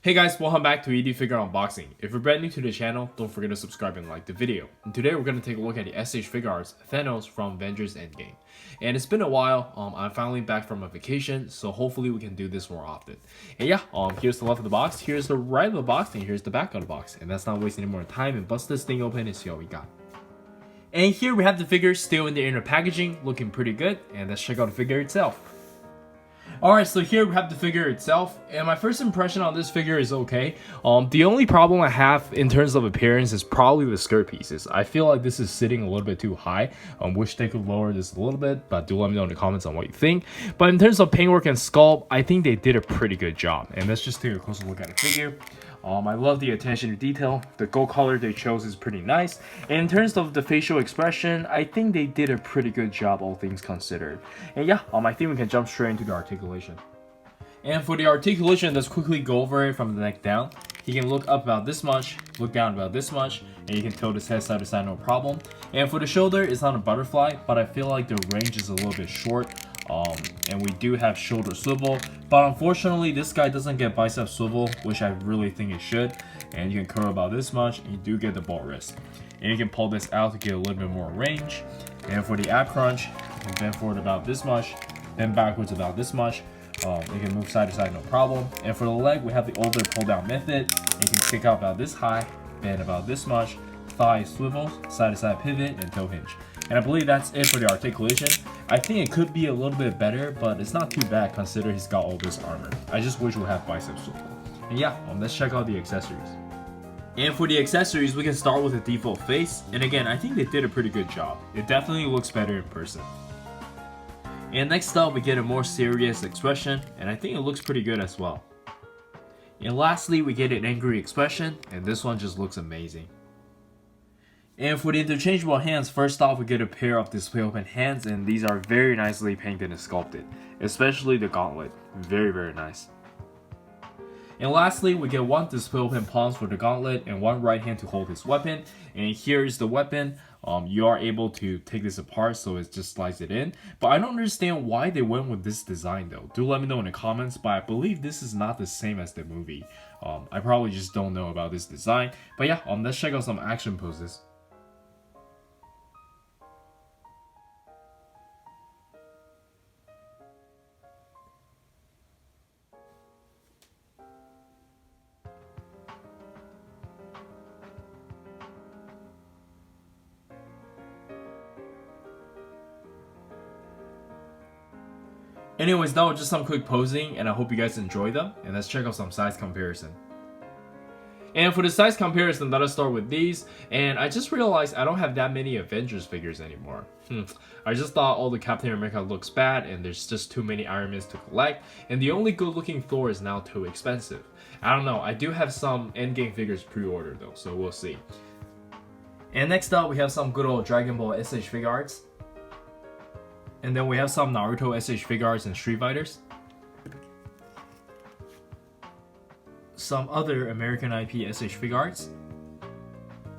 Hey guys, welcome back to ED Figure Unboxing. If you're brand new to the channel, don't forget to subscribe and like the video. And today we're going to take a look at the S.H.Figuarts Thanos from Avengers Endgame. And it's been a while, I'm finally back from a vacation, so hopefully we can do this more often. And yeah, here's the left of the box, here's the right of the box, and here's the back of the box. And let's not waste any more time and bust this thing open and see what we got. And here we have the figure still in the inner packaging, looking pretty good, and let's check out the figure itself. Alright, so here we have the figure itself, and my first impression on this figure is okay. The only problem I have in terms of appearance is probably the skirt pieces. I feel like this is sitting a little bit too high. Wish they could lower this a little bit, but do let me know in the comments on what you think. But in terms of paintwork and sculpt, I think they did a pretty good job. And let's just take a closer look at the figure. I love the attention to detail. The gold color they chose is pretty nice. And in terms of the facial expression, I think they did a pretty good job, all things considered. And yeah, I think we can jump straight into the articulation. And for the articulation, let's quickly go over it from the neck down. He can look up about this much, look down about this much, and you can tilt his head side to side no problem. And for the shoulder, it's not a butterfly, but I feel like the range is a little bit short. And we do have shoulder swivel, but unfortunately this guy doesn't get bicep swivel, which I really think it should. And you can curl about this much, and you do get the ball wrist. And you can pull this out to get a little bit more range. And for the ab crunch, you can bend forward about this much, bend backwards about this much. You can move side to side no problem. And for the leg, we have the older pull down method. You can stick out about this high, bend about this much, thigh swivels, side to side pivot, and toe hinge. And I believe that's it for the articulation. I think it could be a little bit better, but it's not too bad considering he's got all this armor. I just wish we had bicep swivel. And yeah, let's check out the accessories. And for the accessories, we can start with the default face. And again, I think they did a pretty good job. It definitely looks better in person. And next up, we get a more serious expression, and I think it looks pretty good as well. And lastly, we get an angry expression, and this one just looks amazing. And for the interchangeable hands, first off we get a pair of display open hands, and these are very nicely painted and sculpted, especially the gauntlet, very nice. And lastly, we get one display open palms for the gauntlet and one right hand to hold his weapon. And here is the weapon. You are able to take this apart, so it just slides it in. But I don't understand why they went with this design though. Do let me know in the comments, but I believe this is not the same as the movie. I probably just don't know about this design. But yeah, let's check out some action poses. Anyways, that was just some quick posing, and I hope you guys enjoyed them. And let's check out some size comparison. And for the size comparison, let us start with these. And I just realized I don't have that many Avengers figures anymore. I just thought all the Captain America looks bad, and there's just too many Iron Mans to collect. And the only good looking Thor is now too expensive. I don't know, I do have some Endgame figures pre-ordered though, so we'll see. And next up, we have some good old Dragon Ball S.H.Figuarts. And then we have some Naruto S.H.Figuarts and Street Fighters. Some other American IP S.H.Figuarts.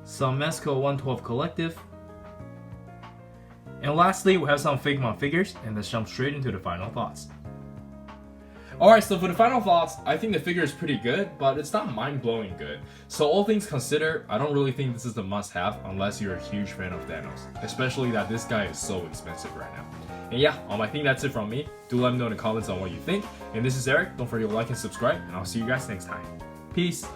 Some Mesco 112 Collective. And lastly, we have some Figma figures, and let's jump straight into the final thoughts. Alright, so for the final thoughts, I think the figure is pretty good, but it's not mind-blowing good. So all things considered, I don't really think this is the must-have unless you're a huge fan of Thanos. Especially that this guy is so expensive right now. And yeah, I think that's it from me. Do let me know in the comments on what you think. And this is Eric. Don't forget to like and subscribe, and I'll see you guys next time. Peace!